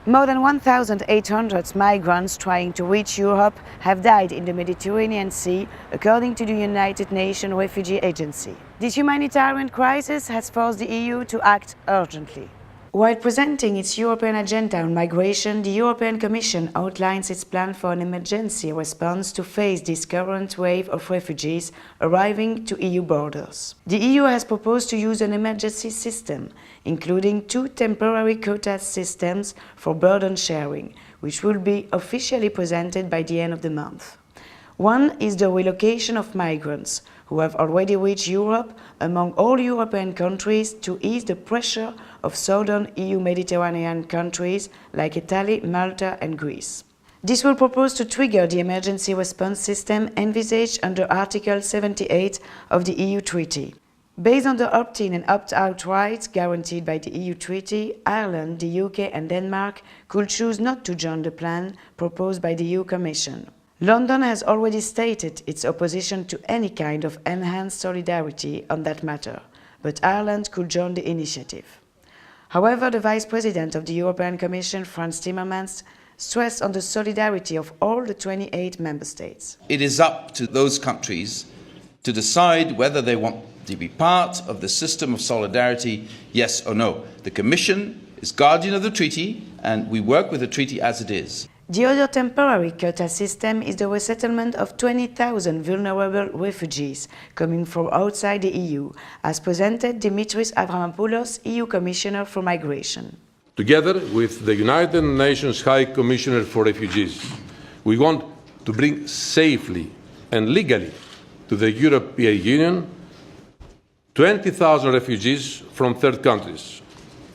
More than 1,800 migrants trying to reach Europe have died in the Mediterranean Sea, according to the United Nations Refugee Agency. This humanitarian crisis has forced the EU to act urgently. While presenting its European agenda on migration, the European Commission outlines its plan for an emergency response to face this current wave of refugees arriving to EU borders. The EU has proposed to use an emergency system, including 2 temporary quota systems for burden sharing, which will be officially presented by the end of the month. One is the relocation of migrants who have already reached Europe among all European countries to ease the pressure of southern EU Mediterranean countries like Italy, Malta and Greece. This will propose to trigger the emergency response system envisaged under Article 78 of the EU Treaty. Based on the opt-in and opt-out rights guaranteed by the EU Treaty, Ireland, the UK and Denmark could choose not to join the plan proposed by the EU Commission. London has already stated its opposition to any kind of enhanced solidarity on that matter, but Ireland could join the initiative. However, the Vice President of the European Commission, Frans Timmermans, stressed on the solidarity of all the 28 member states. It is up to those countries to decide whether they want to be part of the system of solidarity, yes or no. The Commission is guardian of the treaty and we work with the treaty as it is. The other temporary quota system is the resettlement of 20,000 vulnerable refugees coming from outside the EU, as presented Dimitri Avramopoulos, EU Commissioner for Migration. Together with the United Nations High Commissioner for Refugees, we want to bring safely and legally to the European Union 20,000 refugees from third countries,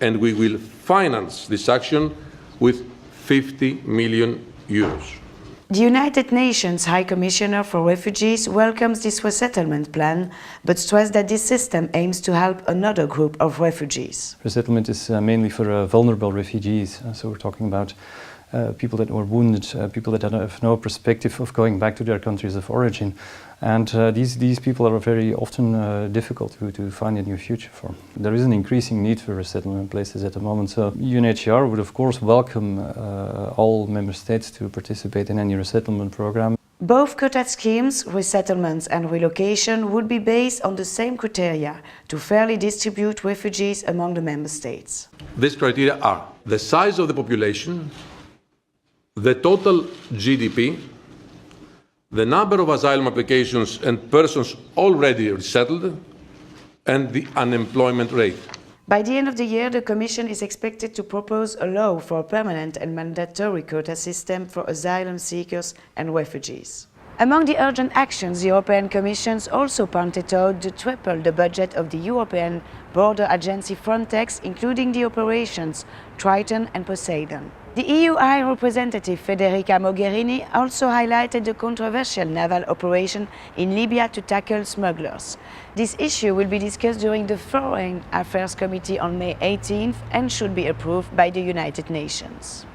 and we will finance this action with 50 million euros. The United Nations High Commissioner for Refugees welcomes this resettlement plan, but stressed that this system aims to help another group of refugees. Resettlement is mainly for vulnerable refugees, so we're talking about people that were wounded, people that have no perspective of going back to their countries of origin. And these people are very often difficult to find a new future for. There is an increasing need for resettlement places at the moment, so UNHCR would of course welcome all member states to participate in any resettlement program. Both quota schemes, resettlements and relocation, would be based on the same criteria to fairly distribute refugees among the member states. These criteria are the size of the population, the total GDP, the number of asylum applications and persons already resettled, and the unemployment rate. By the end of the year, the Commission is expected to propose a law for a permanent and mandatory quota system for asylum seekers and refugees. Among the urgent actions, the European Commission also pointed out to triple the budget of the European Border Agency Frontex, including the operations Triton and Poseidon. The EU High Representative Federica Mogherini also highlighted the controversial naval operation in Libya to tackle smugglers. This issue will be discussed during the Foreign Affairs Committee on May 18th and should be approved by the United Nations.